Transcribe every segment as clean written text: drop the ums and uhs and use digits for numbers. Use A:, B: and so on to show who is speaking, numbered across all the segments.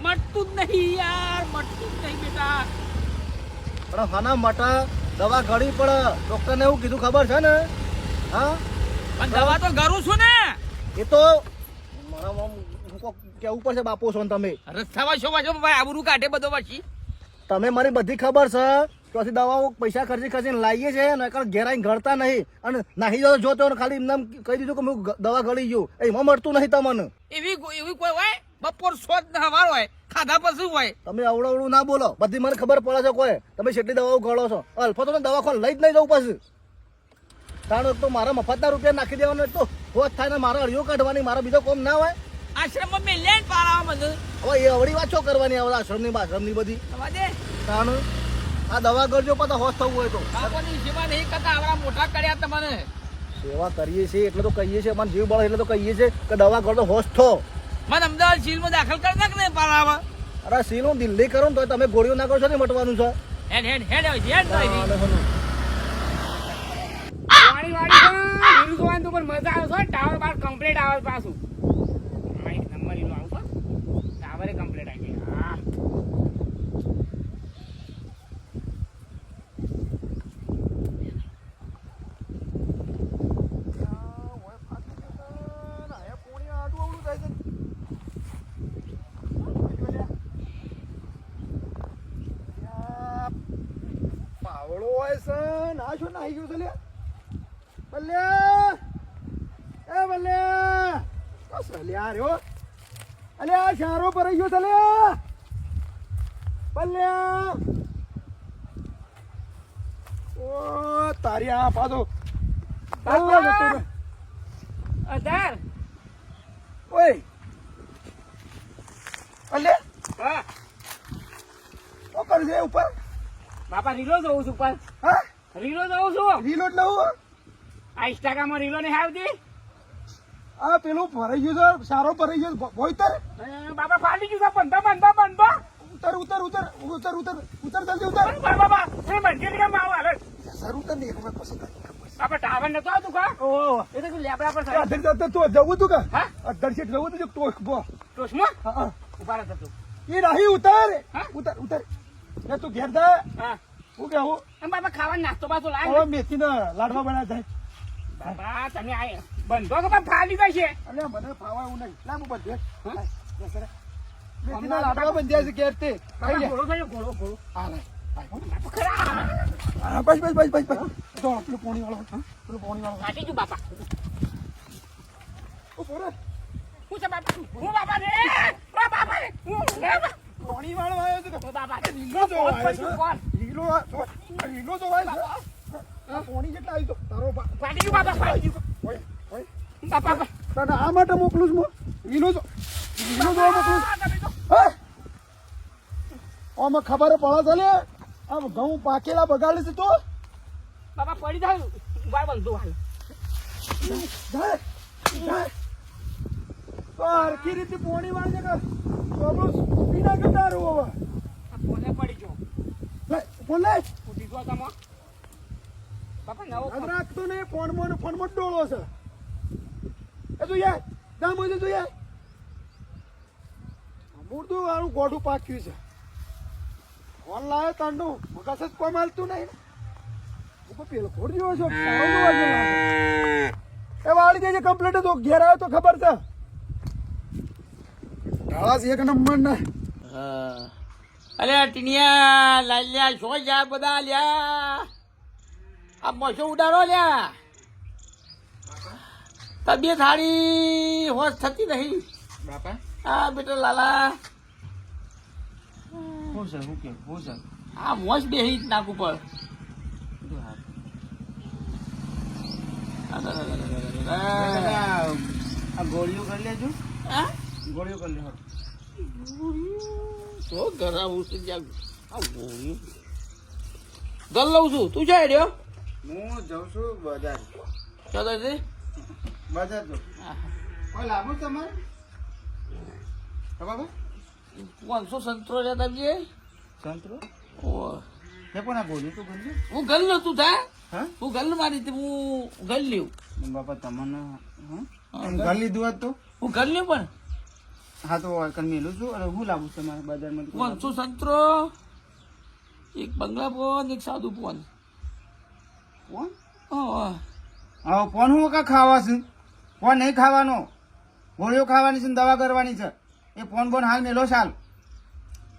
A: મટતું જ નહીં યાર, મટતું જ નહીં બેટા.
B: પણ હાના મટા દવા ઘડી પડે. ડોક્ટરને એવું કીધું ખબર છે ને? હા,
A: પણ દવા તો કરું છું ને.
B: એ તો મારા કેવું પડશે બાપુ છો ને તમે.
A: રસ્તામાં શું વાંચો ભાઈ, આબરૂ કાઢે બધો પછી.
B: તમે મારી બધી ખબર છે. ત્યાંથી દવાઓ પૈસા ખર્ચીને લાવીએ છે ને ઘેર આવીને ઘડતા નહીં. અને નાહી જાવ જોતો ખાલી એમને કહી દીધું કે હું દવા ગળી ગયું. એમાં મળતું નહીં તમને.
A: એવી કોઈ હોય બપોર શોધ ને હવાર હોય ખાધા પછી હોય.
B: તમે અવળું ના બોલો. બધી મને ખબર પડે છે. કોઈ તમે કેટલી દવાઓ ગળો છો. અલ્ફા તો દવાખાને લઈ જ નહીં જવું પાછું. કારણ તો મારા મફતના રૂપિયા નાખી દેવાનો તો હોત થાય ને મારા અળીઓ કાઢવાની. મારા બીજો કોમ ના હોય.
A: આશ્રમમાં મેં લે પારાવા બધું.
B: હવે એ અવળી વાતો કરવાની આવે આશ્રમની બધી. કારણ આ દવા કરજો પાછા હોશ થવું હોય તો.
A: બાપોની સેવા નહીં કરતા આવડા મોટા કર્યા તમને.
B: સેવા કરીએ છીએ એટલે તો કહીએ છીએ. મને જીવ બળે એટલે તો કહીએ છીએ કે દવા કરતો હોશ થો.
A: મને અમદાવાદ સિવિલમાં દાખલ કરી નાખ ને પારાવા.
B: અરે સિલ હું દિલ્હી કરું તો તમે ગોળીઓ ના કરો છો ને મટવાનું છે.
A: હેડ હેડ હેડ હેડ મજા આવે છે. ટાવર બાર કમ્પ્લીટ આવે પાછું. નંબર એનો આવું ટાવરે કમ્પ્લીટ આવી હા.
B: પાવડો હોય છે ના શું નાહી ગયું છે લે બલ્લે એ બલ્લે લ્યા રે અલે આ શારો ભરાઈ ગયો છે લે બલ્લે ઓ તારી આ પાછો
A: અધાર
B: ઓય અલે
A: હા
B: શું કરશે ઉપર
A: બાપા રીલો જોઉં છું પર.
B: હા
A: રીલો જોઉં છું.
B: રીલો એટલે હું
A: આ ઇન્સ્ટાગ્રામમાં રીલો નહીં આવતી.
B: આ પેલું ભરાઈ ગયું છે સારો ભરાઈ ગયો ભોયતર
A: બાપા ફાટી ગયું છે. બંધો
B: ઉતર ઉતર ઉતર ઉતર ઉતર ઉતર જલ્દી ઉતર
A: બાપા એ બંધ કેમ આવો હાલે
B: સર ઉતર નહીં ખબર પછી
A: બાપા ટાવર નતો આવતું કા.
B: ઓહ
A: એ તો લેબડા પર
B: અધર જતો તો જવું તું કે
A: હા
B: અધર સીટ જવું તું ટોક બો
A: ટોસમાં
B: હા
A: ઉભા રહેતો તું.
B: એ રહી ઉતર
A: હા?
B: ઉતર ઉતર ને તું ઘેર જા
A: હા
B: હું કેવું
A: એમ બાપા ખાવા નાસ્તો બાસ્તો લાવ.
B: હવે મેથી ના લાડવા બના જાય
A: બાપા તમે આ બંધો કે બાપા ફાડી જશે.
B: અલે મને ફાવા એવું નહીં લા હું બધે મેથી ના લાડવા બન જાય છે ઘેર તે ખાઈ લે
A: ઘોડો થયો ઘોડો ઘોડો.
B: હા લે
A: બાપા ખરા
B: હા બસ બસ બસ બસ બસ તો પેલું પાણી વાળો પેલું પાણી વાળો
A: ફાટી ગયું બાપા.
B: ઓ પોરે
A: હું છે બાપા હું બાપા રે બાપા રે
B: પાણી વાળો આવ્યો છે કે
A: બાપા
B: લીલો જો આવ્યો છે લીલો લીલો જો આવ્યો છે આ પાણી કેટલા આવ્યું તો તારો
A: ફાટી ગયું બાપા ફાટી ગયું
B: ઓય ઓય
A: બાપા.
B: તને આ માટે મોકલું છું લીલો જો મોકલું હા આમાં ખબર પડે છે લે આમ ઘઉં પાકેલા બગાડે છે તો
A: બાપા પડી જાય ઉભા બંધો હાલ.
B: જાય જાય તો હરખી રીતે પોણી વાળજે કે બાબુ પીના કરતા રહો હવે
A: આ ફોને પડી ગયો
B: લે બોલે
A: ફૂટી ગયો તમે બાપા નવો
B: યાદ રાખતો ને ફોનમાં ડોળો છે એ તું યાર દામ હોય તું યાર મૂર્તું વાળું ગોઠું પાક્યું છે ફોન લાવે તાંડું મગસ જ કોઈ માલતું નહીં પેલો ખોડ જેવો છો એ વાળી દેજે કમ્પ્લીટ તો ઘેર આવ્યો તો ખબર છે ઢાળાસ એક નંબર ને
A: અરે ટીનિયા લાલ્યા શો યાર બધા લ્યા આ મશો ઉડાડો લ્યા તબિયત સારી હોશ થતી નહીં બાપા. હા બેટા લાલા
B: હું છે હું કે હું છે
A: આ મોસ બેહી જ નાખું પર
B: આ ગોળીઓ કરી લેજો
A: હા
B: ગોળીઓ કરી લેજો
A: તો ગરાવું છે જ્યાં આ ગોળીઓ ગલ લઉં છું તું જાય રહ્યો
B: હું જાઉં છું બજાર
A: ચાલો છે
B: બજાર જો કોઈ લાભો તમારે બાબા
A: 500 સંતરો રહ્યા તમે
B: સંતરો
A: ઓ
B: હે પણ આ ગોળી તો ગંજી
A: હું ગલ લો તું થા
B: હા
A: હું ગલ મારી હતી હું ગલ લ્યું
B: બાપા તમને હા ગલ લીધું હોત તો
A: હું ગલ લ્યું પણ
C: હા તો કન મેલું છું અને હું લાવું છું મારે બજારમાં
D: 500 સંતરો, એક બંગલા ફોન, એક સાદું ફોન.
C: કોણ
D: હા
C: હવે ફોન હું કા ખાવા છે ફોન નહીં ખાવાનો ગોળીઓ ખાવાની છે ને દવા કરવાની છે એ ફોન બોન હાલ મેલો ચાલ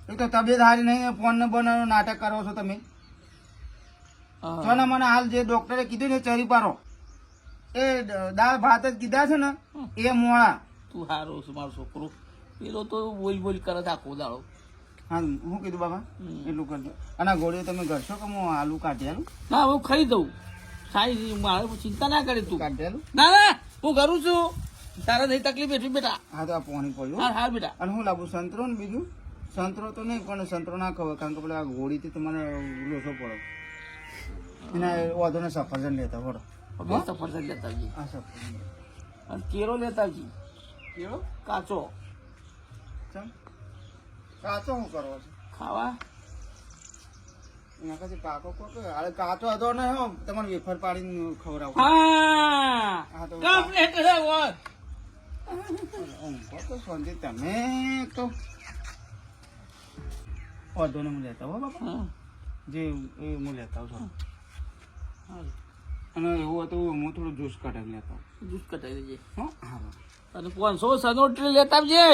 C: એક તો તબિયત હારી નહીં ફોન ને બનાવવાનો નાટક કરો છો તમે છો ને મને હાલ જે ડોક્ટરે કીધું ને ચરી પારો એ દાળ ભાત જ કીધા છે ને એ મોળા
D: તું હારો છે મારો છોકરો. પેલો તો બોલ કરે છે આખો દાડો.
C: હા હું કીધું બાબા એટલું કરજો અને આ ગોળીઓ તમે કરશો કે હું આલુ કાઢી આલું
D: ના હું ખાઈ દઉં. ખાઈ મારે ચિંતા ના કરે તું.
C: કાઢી આલું
D: ના ના હું કરું છું. તારે નહીં તકલીફ એટલી બેટા.
C: હા તો આ પાણી પડ્યું
D: હા હા બેટા.
C: અને હું લાવું સંતરો ને બીજું સંતરો તો નહીં પણ સંતરો ના ખબર કારણ કે પેલા ગોળીથી તમારે લોસો પડો એના વાંધો સફરજન લેતા પડો
D: બે સફરજન લેતા આવજી.
C: આ સફરજન
D: અને કેળો લેતા આવજી.
C: કેળો
D: કાચો
C: ચમ કાચો શું કરવો છે
D: ખાવા.
C: એના પછી પાકો કોકો અરે કાચો હતો ને હો તમારે વેફર પાડીને ખવડાવો
D: હા
C: હા તો
D: કમ્પ્લીટ છે બોલ.
C: તો શાંતિ તમે તો વાંધો ને હું લેતા હો બાપા
D: હા
C: જે એ હું લેતા આવું છું
D: હા
C: અને એવું હતું હું થોડું જ્યુસ કાઢી લેતા
D: જૂસ કટાઈ દેજે.
C: હો હા
D: અને 500 સનોટરી લેતા આવજે.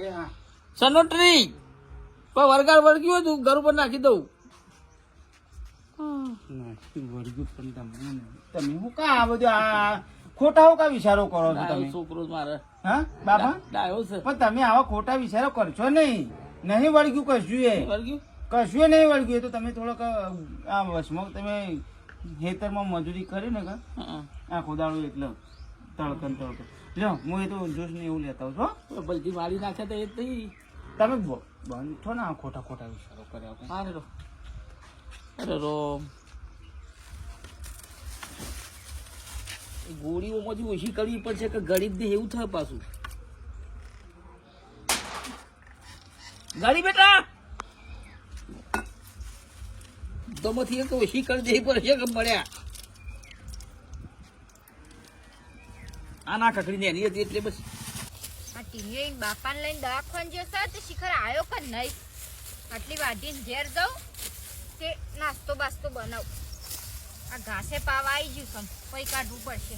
C: એ હા
D: સનોટરી કોઈ વરગાડ વળગ્યું હોય તું ઘર ઉપર નાખી દઉં.
C: વર્ગું પણ તમે હું કા આ બધું આ ખોટા હું કા વિચારો કરો છો
D: ડાયો
C: તમે
D: છોકરો મારે
C: હા બાપા
D: ડાયો છે.
C: પણ તમે આવા ખોટા વિચારો કરશો નહીં નહીં વળગ્યું કશું એ
D: વળગ્યું
C: કશું એ નહીં વળગ્યું એ તો તમે થોડોક આ વસમાં તમે ખેતરમાં મજૂરી કરી ને કા
D: હા
C: આખો દાડો એટલે તળકન લ્યો હું એ તો જ્યુસ ને એવું લેતા હોઉં છું
D: બલથી મારી નાખે તો એ જ નહીં.
C: તમે બંધ છો ને આ ખોટા ખોટા વિચારો કર્યા
D: હા રે રો. અરે રો ગોળીઓમાંથી ઓછી કરવી પડશે કે ગરીબ દે એવું થાય પાછું. ગાડી બેટા દમથી એક ઓછી કરી દેવી પડશે કે મળ્યા. આ ના કકડી ને એની હતી એટલે બસ.
E: આ ટીંગી બાપાને લઈને દવાખાને જશે તો શિખર આવ્યો કે નહીં આટલી વાઢીને ઘેર જાઉં કે નાસ્તો બાસ્તો બનાવું. આ ઘાસે પાવા આવી ગયું છે પછી કાઢવું પડશે.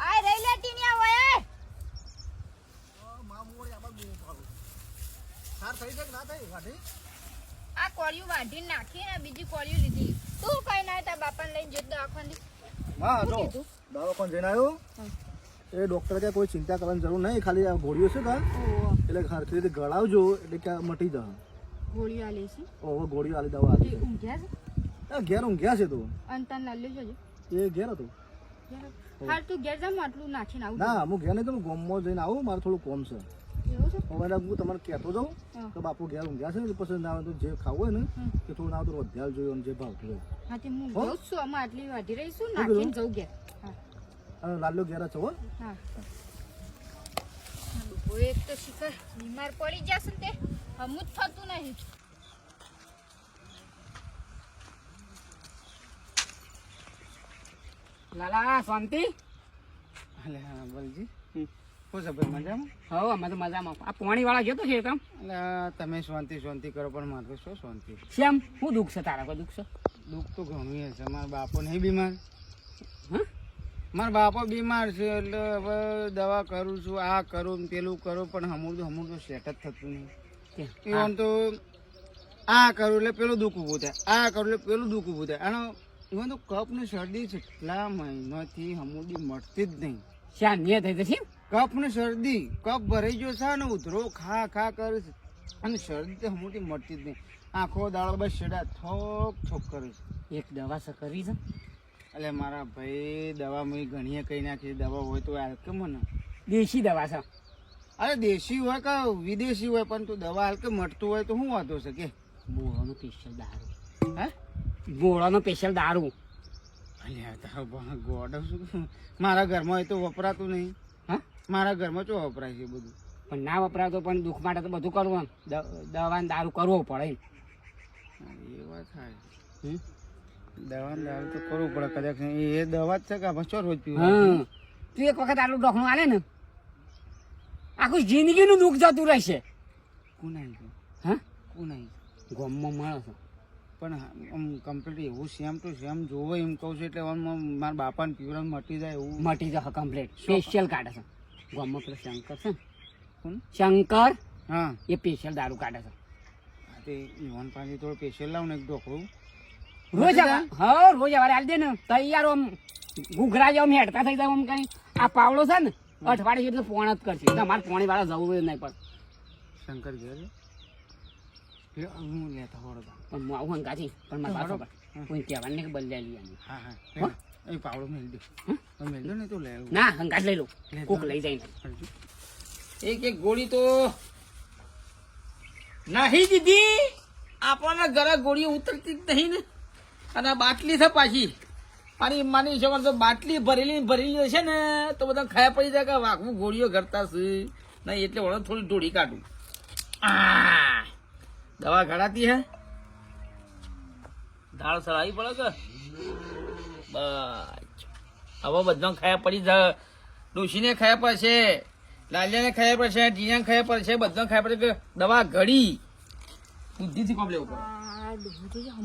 E: આ રહી લે ટીનિયા હોય આ કોળિયું વાઢીને નાખી ને બીજી કોળિયું લીધી. તું કઈ ના તાર બાપાને લઈને જતો દવાખાને.
B: હા
E: શું
B: જો
E: કીધું?
B: દવાખાને જઈને આવ્યો એ ડોક્ટર કે કોઈ ચિંતા કરવાની જરૂર નહીં ખાલી આ ગોળીઓ છે ને એટલે સરખી રીતે ગળાવજો એટલે કે મટી જાય.
E: ગોળી આલી છે
B: હવે ગોળીઓ આલી દવા આપી
E: ઊંઘ્યા છે
B: ઘેર ઊંઘ્યા છે તું
E: અને તને લાલ્યું છે
B: એ ઘેર હતું
E: હાલ તું ઘેર જા આટલું નાખીને આવું
B: ના હું ઘેર નહીં તો હું ગામમાં જઈને આવું મારે થોડું કોમ છે
E: એવું છે
B: હવે હું તમારે કહેતો જાઉં
E: હા.
B: કે બાપુ ઘેર ઊંઘ્યા છે ને પછી ના આવે તો જે ખાવું હોય ને કે થોડું ના તો વધ્યાલ જોયું અને જે ભાવતું હોય
E: હા તે હું
B: હો?
E: જોઉં છું અમે આટલી વાઢી રહીશું
B: શું
E: નાખીને
B: કીધું?
E: જવું ઘેર હા
B: અને લાલ્યો ઘેર છે હો
E: હા એક તો શિખર બીમાર પડી જશે ને તે હમું જ થતું નહીં.
A: લાલા શાંતિ.
C: એટલે હા બોલજી શું છે ભાઈ મજામાં
A: હો અમે તો મજામાં. આ પોણી વાળા જતો છે તમ
C: એટલે તમે શાંતિ શાંતિ કરો પણ મારે તો શું શાંતિ
A: શ્યામ શું દુઃખ છે તારા કોઈ દુઃખ છે?
C: દુઃખ તો ઘણું છે મારા બાપો નહીં બીમાર
A: હા
C: મારા બાપો બીમાર છે એટલે હવે દવા કરું છું આ કરું ને પેલું કરું પણ હમું તો સેટ જ થતું નહીં એમ તો આ કરું એટલે પેલું દુઃખ ઊભું થાય આ કરું એટલે પેલું દુઃખ ઊભું થાય અને એમાં તો કપ ને શરદી કેટલા મહિનાથી હમુદી મળતી જ નહીં.
A: શ્યામ ને થઈ જશે.
C: કપ ને શરદી કપ ભરાઈ ગયો છે ને ઉધરો ખા ખા કરે છે અને શરદી તો હમુદી મળતી જ નહીં. આખો દાડો બસ શેડા થોક થોક કરે છે.
A: એક દવા છે કરી છે
C: એટલે મારા ભાઈ દવા મેં ઘણીએ કઈ નાખી દવા હોય તો હાલ કે મને
A: દેશી દવા છે.
C: અરે દેશી હોય કે વિદેશી હોય પણ તું દવા હાલ કે મટતું હોય તો શું વાંધો છે કે
A: ગોળાનો સ્પેશિયલ દારૂ.
C: હે
A: ગોળાનો સ્પેશિયલ દારૂ.
C: અલ્યા તારો ગોડો શું મારા ઘરમાં એ તો વપરાતું નહીં.
A: હા
C: મારા ઘરમાં શું વપરાય છે બધું
A: પણ ના વપરાતો પણ દુઃખ માટે તો બધું કરવું દવા ને દારૂ કરવો પડે.
C: એ વાત થાય
A: હમ?
C: દવા દારૂ તો કરવું પડે કદાચ એ દવા જ છે કે આપણે ચો રોજ પીવું
A: હા તું એક વખત આટલું ડોખણું આલે ને આખું જિંદગીનું દુઃખ જતું રહેશે.
C: કોણ આવી ગયું
A: હા
C: કોણ આવી
A: ગોમમાં મળે છે
C: પણ આમ કમ્પ્લીટ એવું સેમ ટુ સેમ જોવો એમ કહું છું એટલે આમ મારા બાપાને પીવડાવ મટી જાય એવું
A: મટી જશે કમ્પ્લેટ સ્પેશિયલ કાઢે છે ગોમમાં પેલો શંકર છે ને
C: કોણ
A: શંકર
C: હા
A: એ સ્પેશિયલ દારૂ કાઢે છે
C: તે ઈવન પાછી થોડું સ્પેશિયલ લાવું ને એક ઢોકળું
A: રોજ હા રોજ સવારે હાલ દે ને તૈયાર આમ ઘૂઘરા જેમ હેડતા થઈ જાય આમ કઈ આ પાવડો છે ને અઠવાડિયે એટલે પોણ જ કરશે તમારે પોણી વાળા જવું જ નહીં પડે.
C: શંકર ઘેર છે હું લેતા હોડો
A: પણ હું આવું હંગાથી પણ મારે પાછો કોઈ કહેવાનું નહીં કે બદલાઈ લઈએ
C: હા હા એ પાવડો મેળ દે મેળ દો ને તો લે
A: ના હંગાત લઈ લો કોક લઈ જાય
D: એક ગોળી તો નહીં દીધી આપણને ઘરે ગોળીઓ ઉતરતી જ નહીં ને અને આ બાટલી છે પાછી મારી માની છે તો બાટલી ભરેલી હશે ને તો બધા ખાયા પડી જાય કે વાઘવું ગોળીઓ ઘરતા છે નહીં એટલે વળો થોડી ઢોળી કાઢું દવા ઘડાતી હે દાળ સળાવી પડે કે બસ હવે બધા ખાયા પડી જાય ડોશીને ખાયા પડશે લાલિયાને ખાયા પડશે જીયાને ખાયા પડશે બધા ખાયા પડશે કે દવા ઘડી બુદ્ધિથી કોમ લેવું પડે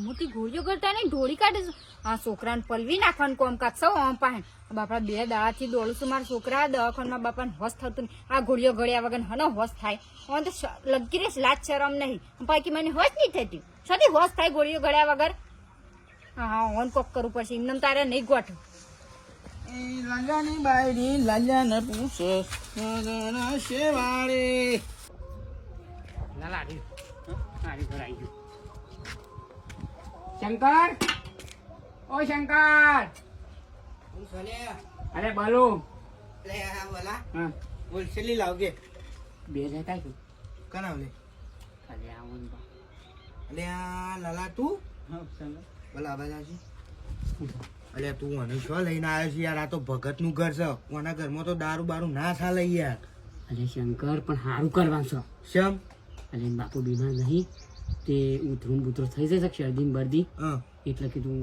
E: મોટી ગોળીઓ કરતા નહીં ઢોળી કાઢે છે. આ છોકરાને પલવી નાખવાનું કોમ કાક સૌ આમ પાસે બાપા 2 દાડાથી દોડું છું મારા છોકરા દવાખાનામાં બાપાને હોશ થતું નહીં. આ ગોળીઓ ગળ્યા વગર હનો હોશ થાય ઓન તો લગી રેસ લાજ શરમ નહીં બાકી મને હોશ નહીં થતી સદી હોશ થાય ગોળીઓ ગળ્યા વગર. હા ઓન કોક કરવું પડશે એમને તારે નહીં ગોઠ
D: લાલિયાની બાયડી લાલિયાને પૂછે શેવાડે
A: ના લાડી આવી ઘર આવી ગયું. શંકર ઓ શંકર અરે બોલો હા
C: હોલસેલી લાવજે
A: બે જતા છું
C: કના લે
A: ખાલી આવું ને બા.
C: અલે આ લાલા તું ભલા બાજાજી અલે તું મને શું લઈને આવ્યો છે યાર આ તો ભગત નું ઘર છે કોના ઘરમાં તો દારૂ બારૂ ના ચાલે યાર
A: અરે શંકર પણ સારું કરવાનું છે.
C: શમ
A: અરે બાપુ બીમાર નહીં તે ઉતરું બુતરું થઈ જશે શરદી બરદી
C: હા
A: એટલે કીધું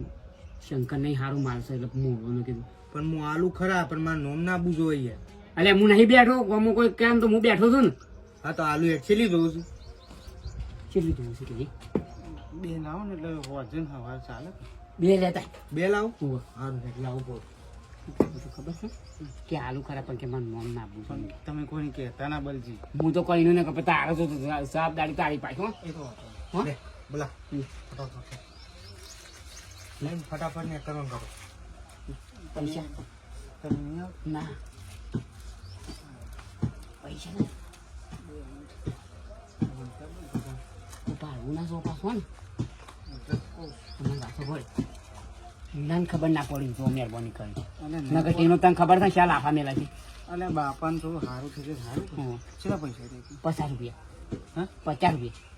A: શંકર નહીં સારું મારશે એટલે મોડવાનું કીધું.
C: પણ હું આલુ ખરા પણ મારું નોમ ના બુજો યાર
A: અલે હું નહીં બેઠો ગમો કોઈ કેમ તો હું બેઠો છું ને
C: હા તો આલુ એકચુઅલી જોઉં છું
A: કેટલી જોવું છે કે
C: બે લાવો ને એટલે વજન હવા ચાલે
A: બે લેતા
C: બે લાવો
A: હોવે.
C: સારું એટલે લાવું પડે
A: બધું ખબર છે કે આલુ ખરા પણ કે મારું નામ ના
C: પણ
A: પૂછે
C: તમે કોઈને કહેતા ના બલજી
A: હું તો કહીને ને કે તારો તો જવાબદારી તારી પાસે હો.
C: એ તો
A: હા?
C: લે બોલા ફટાફટ લઈને ફટાફટ ને કરવાનું કરો
A: પૈસા
C: તમે નહીં આવો?
A: ના પૈસા ને પાડવું ના છો પાછો ને તમને પાછો પડે મને ખબર ના પડી જો મહેરબાની કરી
C: અને
A: નગર એનો તને ખબર થાય શાલ આફા મેલા છે
C: અને બાપાને થોડું સારું થઈ જાય સારું
A: હા.
C: કેટલા પૈસા દે
A: 50 રૂપિયા
C: હા
A: 50 રૂપિયા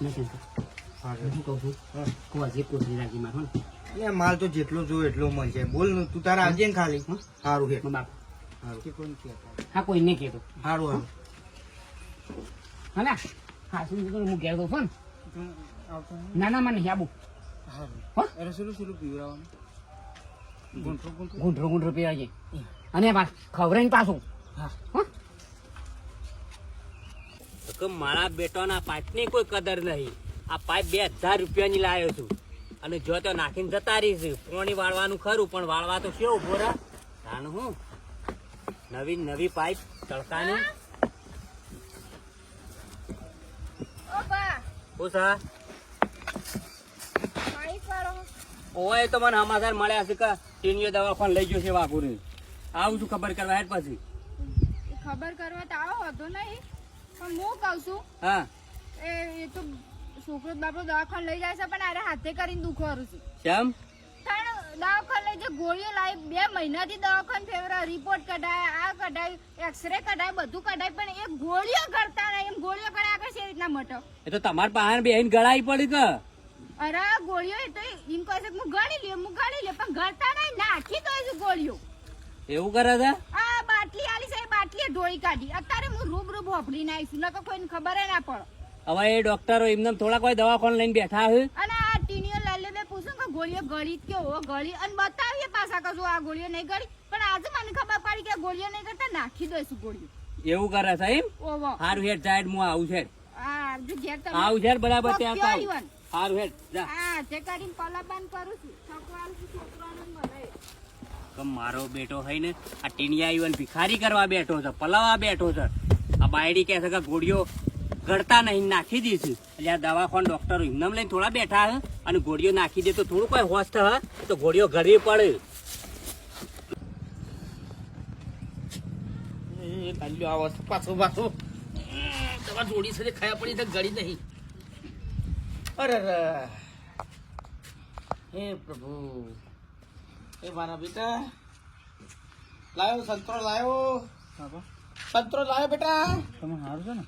A: નથી
C: સારું
A: હું કહું છું કોઈ કોથળી રાખી મારો ને
C: એટલે માલ તો જેટલો જોયો એટલો મળશે બોલ ને તું તારા આવજે ને ખાલી સારું છે
A: મારા બાપ
C: સારું કે કોઈને કહેતા
A: હા કોઈ નહીં કહેતો
C: સારું સારું
A: હા ના હા શું કીધું હું ઘેર દઉં છું ને
C: તું આવતો નહીં?
A: ના ના મને નહીં આબુ
C: સારું
A: હા?
C: અરે શું પીવડાવવાનું ગુંઠો
A: ગુંઠરો પીવા છે અને ખવડાવીને પાછું
C: હા
F: કે મારા બેટાના પાઇપની કોઈ કદર નહીં. આ પાઇપ 2000 રૂપિયાની લાવ્યો છું અને જો તો નાખીને જતા રહીશ. પાણી વાળવાનું ખરું પણ વાળવા તો કેવું ઉભો રહે જાણ હું નવી પાઇપ તડકાની
E: ઓ બા
F: ઓછા
E: પાણી કરો
F: ઓય તો મને સમાચાર મળ્યા છે કે ટીનીઓ દવાખાને લઈ ગયો છે વાઘુને. આવું છું ખબર કરવા હેઠ પછી.
E: ખબર કરવા તો આવો હતો નહીં પણ હું કહું છું
F: હા
E: એ તો છોકરો બાપડો દવાખાને લઈ જાય છે પણ આરે હાથે કરીને દુખવારું છું
F: કેમ
E: કારણ દવાખાને લઈ જે ગોળીઓ લાવી 2 મહિનાથી દવાખાને ફેવરા રિપોર્ટ કઢાય આ કઢાય એક્સરે કઢાય બધું કઢાય પણ એ ગોળીઓ કરતા નહીં એમ ગોળીઓ કઢાય આગળ છે રીતના મટો
F: એ તો તમારા પાસે બેહીને ગળાઈ પડી કે
E: અરે આ ગોળીઓ એ તો એમ કહે છે કે હું ગળી લે પણ ગળતા નહીં નાખી દો છે ગોળીઓ
F: એવું કરે છે.
E: આ બાટલી આલી છે એ બાટલીએ ઢોળી કાઢી અત્યારે હું રૂબરૂ વાપરીને આવીશું નકર કોઈને ખબર ના પડે
F: હવે એ ડોક્ટરો એમને થોડા કોઈ દવાખાને લઈને બેઠા છે.
E: અને આ ટીણીઓ લાલે બે પૂછું કે ગોળીઓ ગળી કે ઓ ગળી અને બતાવીએ પાછા કશું આ ગોળીઓ નહીં ગળી પણ આજે મને ખબર પડી કે આ ગોળીઓ નહીં કરતા નાખી દઈશું ગોળીઓ
F: એવું કરે છે એમ.
E: ઓવો
F: હારું હેડ જાય હું આવું છે.
E: આ જો ઘેર તમે
F: આવું છે બરાબર ત્યાં
E: ક્યાં
F: આવું.
E: ઈવન?
F: હારું હેડ જા.
E: આ જે કરીને પલાબાન કરું છું છોકરાનું મને
F: કે મારો બેટો હોય ને આ ટીનિયા ઈવન ભિખારી કરવા બેઠો છે, પલાવા બેઠો છે. આ બાયડી કહે છે કે ગોળીઓ ગળતા નહીં નાખી દઈશું. એટલે આ દવાખાન ડોક્ટરો એમને લઈને થોડા બેઠા છે અને ગોળીઓ નાખી દે તો થોડું કોઈ હોશ થશે તો ગોળીઓ ગળવી પડે.
D: એ કાલ્યો આવો છે પાછો પાછો તમારે જોડી સાથે ખાયા પડી તો ગળી નહીં. અરે હે પ્રભુ, એ મારા બેટા લાયો સંતરો લાયો, સંતરો લાયો બેટા.
C: તમે સારું છે ને?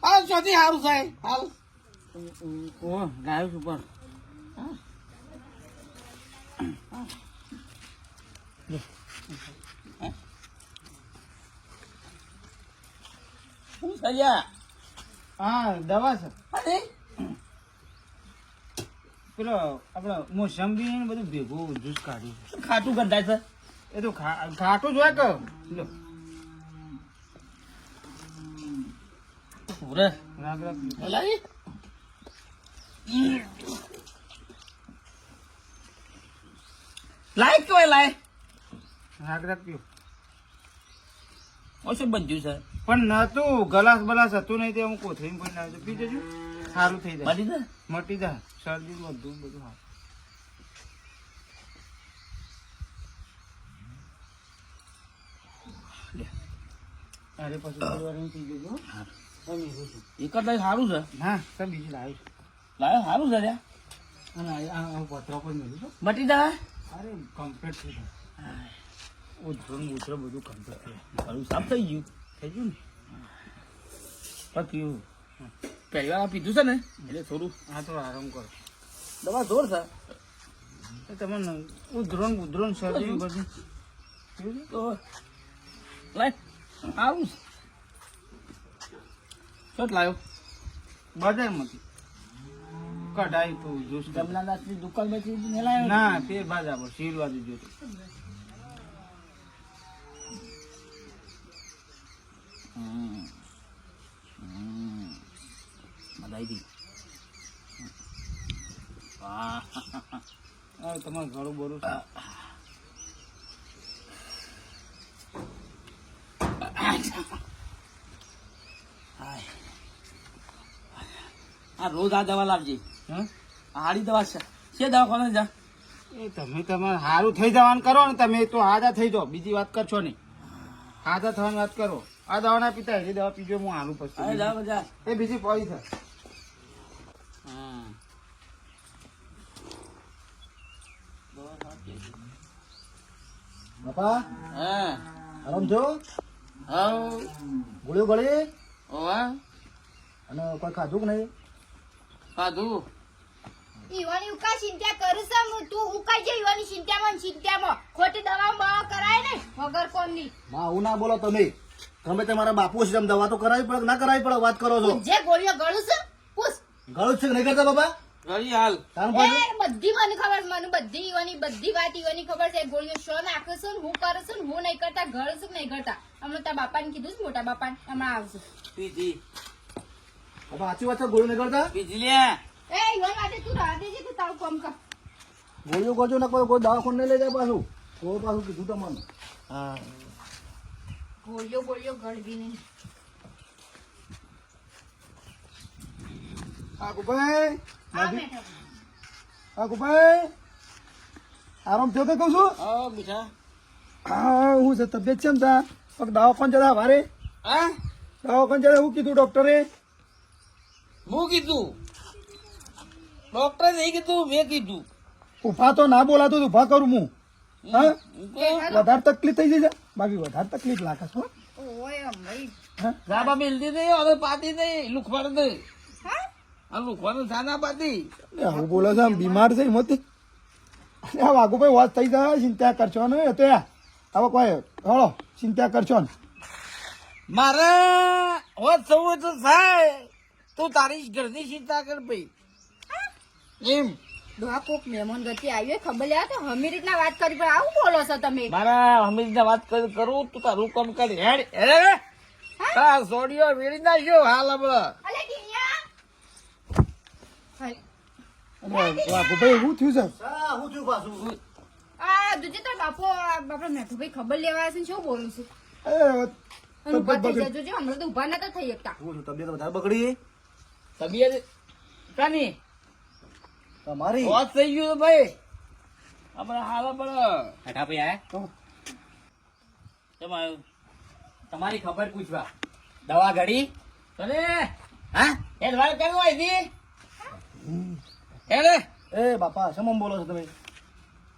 D: હાલ ચોથી સારું થાય હાલ.
C: ઓ લાવ્યો છું પણ
D: શું સરિયા?
C: હા દવા છે.
D: અરે
C: પેલો આપણે મોસંબી ને બધું ભેગું જ્યુસ કાઢ્યું છે.
D: ખાટું ગંધાય છે.
C: એ તો ખાટું જ હોય કે લો
D: ઉરે
C: રાગ રાગ
D: લાવી લાય કહેવાય લાય.
C: રાગ રાગ પીઓ.
D: ઓછું બન્યું છે.
C: પણ નતું ગલાસ બલાસ હતું નહીં તે હું કોથળી પણ લાવ્યો પી જજો સારું થઈ જાય.
D: મળી જાય.
C: મટી જાય શરદી બધું બધું સારું. અરે પછી થોડી વાર પી જજો.
D: એક જ લાય સારું છે.
C: હા સર બીજું લાવ્યું છું.
D: લાયો સારું છે લ્યા.
C: અને આ પત્રો પણ મેળ્યું છું.
D: મટી જાય.
C: અરે કમ્પ્લીટ થઈ જાય. ઉધરો ઉધરો બધું કમ્પ્લીટ થઈ જાય.
D: મારું સાફ થઈ ગયું.
C: થઈ ગયું ને
D: પણ પીવું પહેલી વાર પીધું છે ને એટલે થોડું
C: હા તો આરામ કરો.
D: દવા જોર છે.
C: એ તમને ઉધરો ઉધરો શરદી બધું થયું છે?
D: તો લાય સારું છે. શું લાયો?
C: બજારમાંથી કઢાઈ તો જ્યુસ
D: જમનાદાસની દુકાનમાંથી ને લાયો?
C: ના તે બાજુ આપો શીલ બાજુ જોતો.
D: મદાઈ દી. વાહ
C: હા તમારે ઘણું બધું છે.
D: આ રોજ આ દવા લાવજે.
C: હા
D: આ હારી દવા છે. છે દવાખાને જા.
C: એ તમે તમારે સારું થઈ જવાનું કરો ને તમે તો હાજા થઈ જાઓ બીજી વાત કરશો નહીં. હાજા થવાની વાત કરો. આ દવા ના પીતા એ દવા પીજો હું હાલું
D: અરે
C: પછી
D: જા જા.
C: એ બીજી પડી છે.
D: હા
B: બાપા
D: હા
B: આરામ છો?
D: હા
B: ગોળીઓ ગળી
D: ઓવા
B: અને કોઈ ખાધું કે નહીં?
D: ખાધું.
E: ઈવાની ઉકા ચિંતા કરું છું હું તું ઉકાઈ જાય ઈવાની ચિંતામાં ખોટી દવા બવા કરાય ને વગર કોમની
B: માં આવું ના બોલો તમે. તમે તમારા બાપુ છે એમ દવા તો કરાવી પડે કે ના કરાવી પડે વાત કરો છો.
E: જે ગોળીઓ ગળું છે પૂછ
B: ગળું જ છે કે નહીં કરતા બાપા?
D: ગળી હાલ.
B: તારું
E: એ
B: પાછું
E: બધી મને ખબર છે મને બધી ઈવાની બધી વાત ઈવાની ખબર છે ગોળીઓ શો નાખે છે ને હું કરું છું ને હું નહીં કરતા ગળ છે કે નહીં કરતા હમણાં તારા બાપાને કીધું છે મોટા બાપાને હમણાં આવશે
D: પીધી
B: બાપા સાચી વાત છે ગોળીઓ નહીં કરતા?
D: પીધી લે.
E: એ ઈવાન વાતે તું રાહ દેજે તું તારું કામ કર
B: ગોળીઓ કરજો ને કોઈ દવાખાને નહીં લઈ જાય પાછું. કોઈ પાછું કીધું તમને.
D: હા
E: ગોળીઓ ગળવી નહીં
B: આગુભાઈ
E: આ બેઠો
B: આગુભાઈ આરામ થયો કે કહું છું?
D: હા મીઠા.
B: હા હું છે તબિયત છે તા દવાખાને જતા વારે
D: હા
B: દવાખાને જતા શું કીધું ડોક્ટરે?
D: હું કીધું ડોક્ટરે નહીં કીધું મેં કીધું.
B: ઉભા તો ના બોલાતું તો ઉભા કરું હું. હા
D: તો
B: વધારે તકલીફ થઈ જશે બાકી વધારે તકલીફ લાગે છે હો.
E: ઓય ભાઈ
D: રાબા મિલતી નહીં હવે પાતી નહીં લુખવાડ નહીં.
E: હા
D: આ લુખવાનું થાના પાતી.
B: એ આવું બોલો છે આમ બીમાર છે મોતી. આ વાઘુભાઈ વાત થઈ જાય ચિંતા કરશો ને એ તો હવે કોઈ હળો ચિંતા કરશો ને.
D: મારે હોત સૌ તો થાય તું તારી ઘરની ચિંતા કર ભાઈ એમ
E: ડોહા કોક મહેમાન ગતિ આવ્યો ખબર લે તો હમી રીતના વાત કરી પણ આવું બોલો છો તમે
D: મારા હમીરને વાત કરું તું તારું કામ કરી હેડ હેડ હા સોડિયો વેડી નાખ્યો હાલ આપણે
E: અલે કિયા
C: ભાઈ શું થયું છે
B: હા હું છું પાછું
E: આ દુજે તો બાપા મેઠું ભાઈ ખબર લેવા છે ને શું બોલું છું
C: એ,
E: અને ઉભા થઈ જજો જો હમણાં તો ઉભા નતા થઈ શકતા
B: હું છું તબિયત વધારે બગડી
D: તબિયત કાની
B: તમારી
D: વાત થઈ ગયું ભાઈ આપણે હાલ આપણે
F: હેઠા ભાઈ આયા કેમ આવ્યો તમારી ખબર પૂછવા દવા ઘડી
D: તને
F: હા
D: એ વાત કરવું હોય તી હેડે
B: એ બાપા શમમ બોલો છો તમે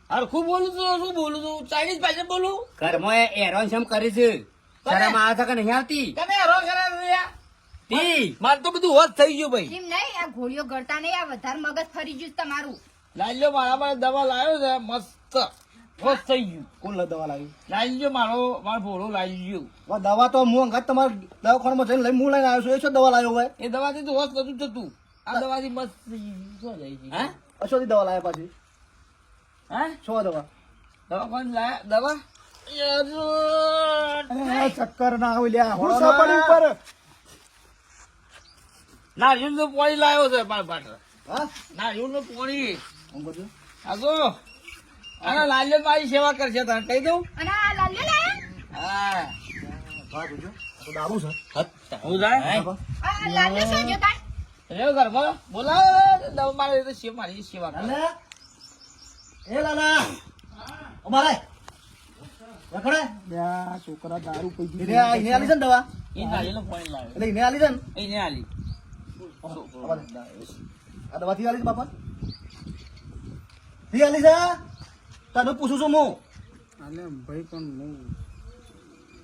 D: હરખું બોલું છું શું બોલું છું ચાઇનીઝ ભાષા બોલું
F: ઘરમાં એરોન શમ કરી છે શરમ આવે છે કે નહીં આવતી
D: તને હેરો કરે રહ્યા
F: તી
D: મારે તો બધું હોશ થઈ ગયું ભાઈ
E: એમ નહીં આ ઘોડીઓ ગળતા નહીં આ વધારે મગજ ફરી ગયું છે તમારું
D: લાલ્યો મારા પાસે દવા લાવ્યો છે મસ્ત હોશ થઈ ગયું
B: કોણ દવા લાવી
D: લાલ્યો મારો ભોળો લાલ્યો
B: દવા તો હું અંગાત તમારા દવાખાનામાં જઈને લઈને હું લઈને આવ્યો છું એ શું દવા લાવ્યો હોય
D: એ દવાથી તો હોશ નતું થતું આ દવાથી મસ્ત થઈ ગયું શું જાય છે
F: હા
B: અશોથી દવા લાવ્યા પાછી
D: હા
B: શું દવા
D: દવા કોણ લાયા દવા
C: અરે, ચક્કર ના આવી લ્યા હું સાપડી ઉપર
D: નારિયેળ નું પાણી લાવ્યો છે મારા પાસે
B: હા
D: નારિયેળ નું પાણી
B: હું બધું
D: આગો અને લાલ્યો મારી સેવા કરશે તને કહી દઉં
E: અને આ લાલ્યો લાયા
D: હા
B: હા જોજો આ તો દારૂ છે
D: હું જાય
E: આ લાલ્યો શું જોતા
D: રે ઘરમાં બોલાવો દવા મારે તો મારી સેવા કરે.
B: લાલા એ લાલા અમારે રખડે
C: લ્યા, છોકરા દારૂ પી ગયું.
B: એને આલી છે ને દવા
D: એ નારિયેળનું પાણી લાવ્યો
B: એટલે એને આલી છે ને
D: એને આલી
B: આ દવાથી આલી છે બાપા થી આલી છે તને પૂછું છું હું
C: અલે ભાઈ પણ હું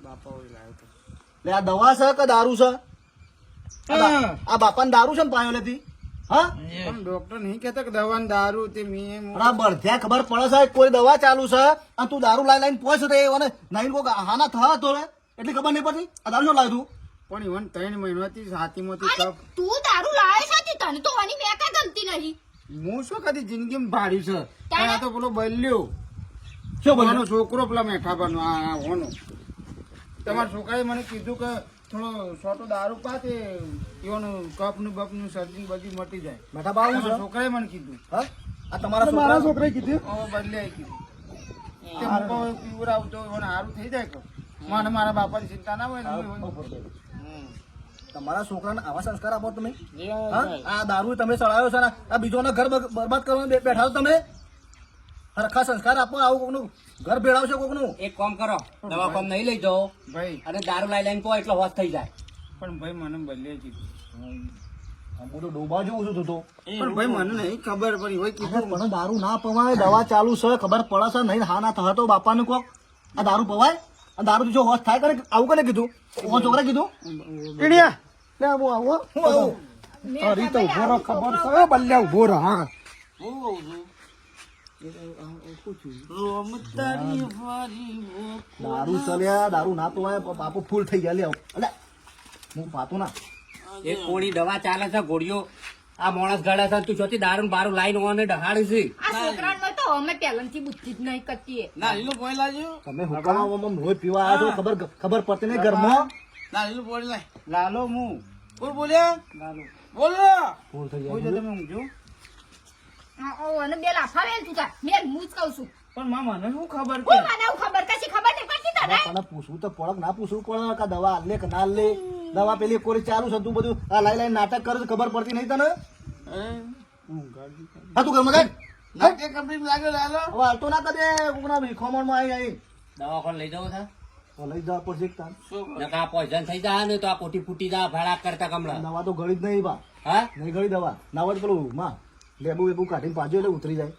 C: બાપા ઓય લાવ્યો તો
B: લે આ દવા છે કે દારૂ છે આ બાપાને દારૂ છે ને પાયો લેતી હા
C: પણ ડોક્ટર નહીં કહેતા કે દવા ને દારૂ તે મેં
B: બરાબર ત્યાં ખબર પડે છે કોઈ દવા ચાલુ છે અને તું દારૂ લાઈને પહોંચ રે અને નહીં કોક હાના થા તો રે એટલી ખબર નહીં પડતી આ દારૂ શું લાવ્યું તું
C: પણ ઇવન 3 મહિનાથી છાતીમાંથી
E: અરે,
C: કફ
E: તું દારૂ લાવે છે તે તને તો વાની મેકા ગમતી નહીં
C: હું શું કદી જિંદગીમાં ભાડ્યું છે પણ આ તો પેલો બલ્યો
B: શું બોલ્યો?
C: આનો છોકરો પેલા મેઠા પરનો આ હોનો તમારા છોકરાએ મને કીધું કે થોડો છોટો દારૂ પાતે એવાનું કફનું બફનું શરદી બધી મટી જાય
B: બેઠા બાવું છે
C: તમારા છોકરાએ મને કીધું
B: હા આ તમારા છોકરા
C: કીધું બદલે કીધું તે મૂકો પીવડાવતો એને સારું થઈ જાય કે મને મારા બાપાની ચિંતા ના હોય ને
B: તમારા છોકરાને આવા સંસ્કાર આપો તમે હા આ દારૂ તમે ચડાવ્યો છે ને આ બીજોના ઘર બરબાદ કરવા બેઠા છો તમે સરખા સંસ્કાર આપો આવું કોકનું ઘર ભેળાવશો કોકનું
F: એક કામ કરો દવા કામ નહીં લઈ જાઓ
C: ભાઈ
F: અને દારૂ લાઈ લઈને કહો એટલે હોશ થઈ જાય
C: પણ ભાઈ મને બદલે કીધું
B: હું તો ડોબા જેવું છું તું તો
C: પણ ભાઈ મને નહીં ખબર પડી હોય કીધું
B: મને દારૂ ના પવાય દવા ચાલુ છે ખબર પડે છે નહીં હા ના થતો બાપાનું કોક આ દારૂ પવાય આ દારૂ જો હોશ થાય કરે આવું કોને કીધું ઓ છોકરા કીધું
C: ટીડિયા લે હું આવો
B: હું આવું
C: તારી તો ઉભો રહો ખબર છે બલ્યા ઉભો રહો હા
B: દારૂ ચલ્યા દારૂ ના પવાય બાપુ ફૂલ થઈ ગયા લે અલે હું પાતો ના
F: એક કોણી દવા ચાલે છે ગોળીઓ આ માણસ ગળે છે તું ચોથી દારૂ બારું લાઈન ઓને ડહાડી છે
E: આ છોકરાને તો અમે પહેલાથી બુદ્ધિ જ નહીં કરતી
D: નારિયેળનું પાણી લાવજો
B: તમે હુકામાં રોજ પીવા આવ્યા છો ખબર પડતી નહીં ઘરમાં
D: નારિયેળનું પાણી લાય
C: લાલો હું
D: બોલ બોલ્યા
C: લાલો
D: બોલ
B: ફૂલ થઈ
C: કોઈ
B: ગયા
C: તમે ઊંઘજો
E: અને બે લાફા વેલ તું તાર મેં હું જ કહું છું
C: પણ માં મને શું ખબર
E: હું મને આવું ખબર કશી ખબર નહીં પડતી તને
B: તને પૂછવું તો પડક ના પૂછવું પડે કે દવા લે કે ના લે દવા પેલી કોરી ચાલુ છે તું બધું આ લાઈ લાઈ નાટક કરે છે ખબર પડતી નહીં તને હા તું ઘરમાં જાય
D: નાકે કંપની લાગ્યો લાલો
B: હવે હાલતો ના કરે કોકના ખમણમાં આવી
F: દવાખાને લઈ જાવ છે
B: તો લઈ જવા પડશે એક તાન.
F: નકા પોઈઝન થઈ જાય ને તો આ કોઠી ફૂટી જાય ભાડા કરતા કમળા
B: દવા તો ગળી જ નહીં બા
F: હા
B: નહીં ગળી દવા ના હોય તો પેલું માં લેબુ વેબુ કાઢીને પાજો એટલે ઉતરી જાય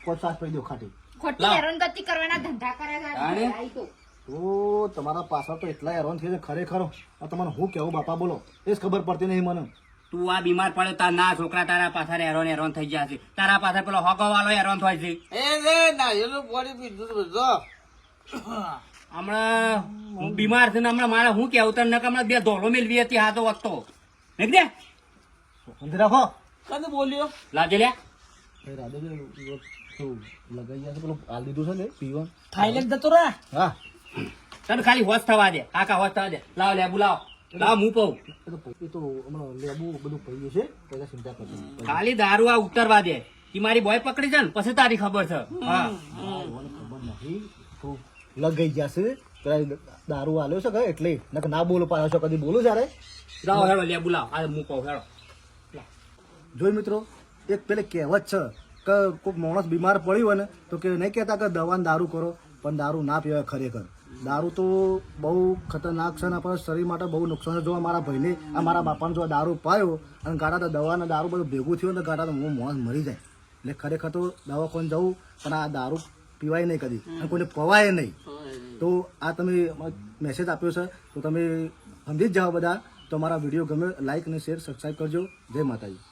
B: કોઈ સાસ પડી દો ખાટી
E: ખોટી હેરાનગતિ કરવાના ધંધા કરે છે
F: તાણે?
E: આઈ તો
B: તો તમારા પાછળ તો એટલા હેરાન થઈ છે ખરેખર આ તમારે હું કેવું બાપા બોલો એ જ ખબર પડતી નહીં મને
F: તું આ બીમાર પડે તાર ના છોકરા તારા પાછળ હેરાન થઈ ગયા છે તારા પાછળ પેલો હોગો વાળો હેરાન થાય છે
D: નારિયેળનું પાણી પીધું બધો
F: હમણાં હું બીમાર છે ને હમણાં મારે હું કેવું તને નકર હમણાં બે ધોલો મેળવી હતી હાથો વખતો નીકળે
B: સમજી રાખો
D: કદ બોલ્યો
F: લાવજો લે
B: ભાઈ રાધેજી લગાઈ ગયા છે પેલું હાલ દીધું છે ને પીવા
D: થાઈલેન્ડ જતો રહે
B: હા
F: તને ખાલી હોશ થવા દે કાકા હોશ થવા દે લાવ લેબુ લાવ લાવ હું કહું
B: એ તો હમણાં લેબુ બધું પડી ગયું છે પહેલા ચિંતા કરજો
F: ખાલી દારૂ આ ઉતરવા દે ઈ મારી બોય પકડી છે ને પછી તારી ખબર છે હા
B: મને ખબર નથી તો લગાઈ ગયા છે પેલા દારૂ આલ્યો છે કે એટલે નકર ના બોલો પાડો છો કદી બોલું જ્યારે
F: લાવ હેડો લેબુ લાવ આ હું કહું હેડો
B: જોઈ મિત્રો એક પેલે કહેવત છે કે કોઈક માણસ બીમાર પડ્યું હોય ને તો કે નહીં કહેતા કે દવા ને દારૂ કરો પણ દારૂ ના પીવાય ખરેખર દારૂ તો બહુ ખતરનાક છે ને આપણા શરીર માટે બહુ નુકસાન છે. જો મારા ભાઈને આ મારા બાપાને જો દારૂ પાયો અને ગાડા તો દવા ને દારૂ બધું ભેગું થયું ને ગાડા તો હું માણસ મરી જાય. એટલે ખરેખર તો દવાખાને જવું પણ આ દારૂ પીવાય નહીં કદી અને કોઈને પવાય નહીં. તો આ તમે મેસેજ આપ્યો છે તો તમે સમજી જ જાઓ બધા. તો મારા વિડીયો ગમે લાઈક અને શેર સબસ્ક્રાઈબ કરજો. જય માતાજી.